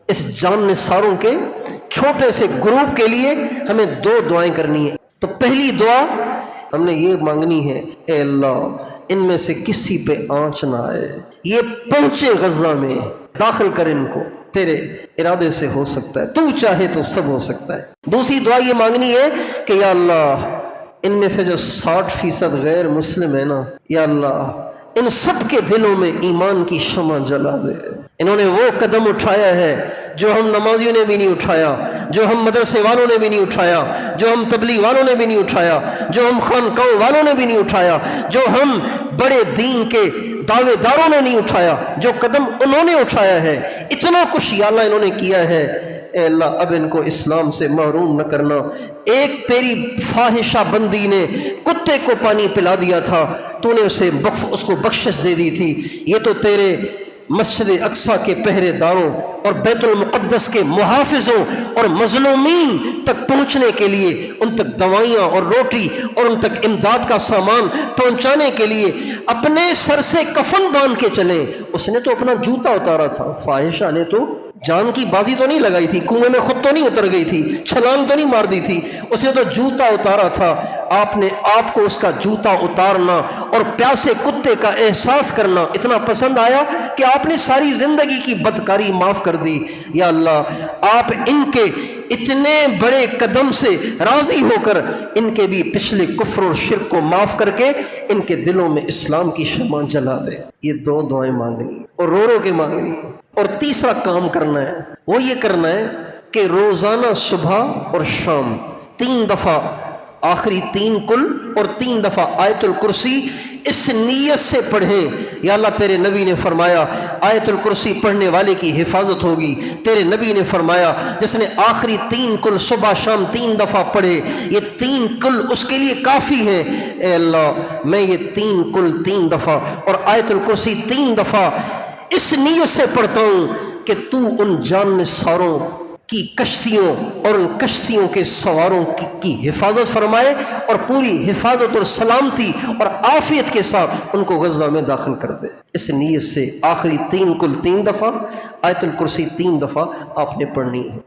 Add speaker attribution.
Speaker 1: اس جان نثاروں کے چھوٹے سے گروپ کے لیے ہمیں 2 دعائیں کرنی ہیں۔ تو پہلی دعا ہم نے یہ مانگنی ہے، اے اللہ ان میں سے کسی پہ آنچ نہ آئے، یہ پہنچے غزہ میں، داخل کر ان کو، تیرے ارادے سے ہو سکتا ہے، تو چاہے تو سب ہو سکتا ہے۔ دوسری دعا یہ مانگنی ہے کہ یا اللہ ان میں سے جو 60% غیر مسلم ہے نا، یا اللہ ان سب کے دلوں میں ایمان کی شمع جلا دے۔ انہوں نے وہ قدم اٹھایا ہے جو ہم نمازیوں نے بھی نہیں اٹھایا، جو ہم مدرسے والوں نے بھی نہیں اٹھایا، جو ہم تبلیغ والوں نے بھی نہیں اٹھایا، جو ہم خانقاہوں والوں نے بھی نہیں اٹھایا، جو ہم بڑے دین کے دعوے داروں نے نہیں اٹھایا، جو قدم انہوں نے اٹھایا ہے۔ اتنا کچھ یا اللہ انہوں نے کیا ہے، اے اللہ اب ان کو اسلام سے محروم نہ کرنا۔ ایک تیری فاحشہ بندی نے کتے کو پانی پلا دیا تھا، تو نے اس کو بخشش دے دی تھی، یہ تو تیرے مسجد اقصیٰ کے پہرے داروں اور بیت المقدس کے محافظوں اور مظلومین تک پہنچنے کے لیے، ان تک دوائیاں اور روٹی اور ان تک امداد کا سامان پہنچانے کے لیے اپنے سر سے کفن باندھ کے چلیں۔ اس نے تو اپنا جوتا اتارا تھا، فاحشہ نے تو جان کی بازی تو نہیں لگائی تھی، کنویں میں خود تو نہیں اتر گئی تھی، چھلانگ تو نہیں مار دی تھی، اس نے تو جوتا اتارا تھا۔ آپ نے آپ کو اس کا جوتا اتارنا اور پیاسے کتے کا احساس کرنا اتنا پسند آیا کہ آپ نے ساری زندگی کی بدکاری معاف کر دی۔ یا اللہ آپ ان کے اتنے بڑے قدم سے راضی ہو کر ان کے بھی پچھلے کفر اور شرک کو معاف کر کے ان کے دلوں میں اسلام کی شمع جلا دے۔ یہ 2 دعائیں مانگنی اور رو رو کے مانگنی ہے۔ اور تیسرا کام کرنا ہے، وہ یہ کرنا ہے کہ روزانہ صبح اور شام 3 دفعہ آخری 3 کل اور 3 دفعہ آیت الکرسی اس نیت سے پڑھیں، یا اللہ تیرے نبی نے فرمایا آیت الکرسی پڑھنے والے کی حفاظت ہوگی۔ تیرے نبی نے فرمایا جس نے آخری 3 کل صبح شام 3 دفعہ پڑھے، یہ 3 کل اس کے لیے کافی ہیں۔ اے اللہ میں یہ 3 کل 3 دفعہ اور آیت الکرسی 3 دفعہ اس نیت سے پڑھتا ہوں کہ تو ان جان نثاروں کی کشتیوں اور ان کشتیوں کے سواروں کی حفاظت فرمائے اور پوری حفاظت اور سلامتی اور عافیت کے ساتھ ان کو غزہ میں داخل کر دے۔ اس نیت سے آخری 3 کل 3 دفعہ آیت الکرسی 3 دفعہ آپ نے پڑھنی ہے۔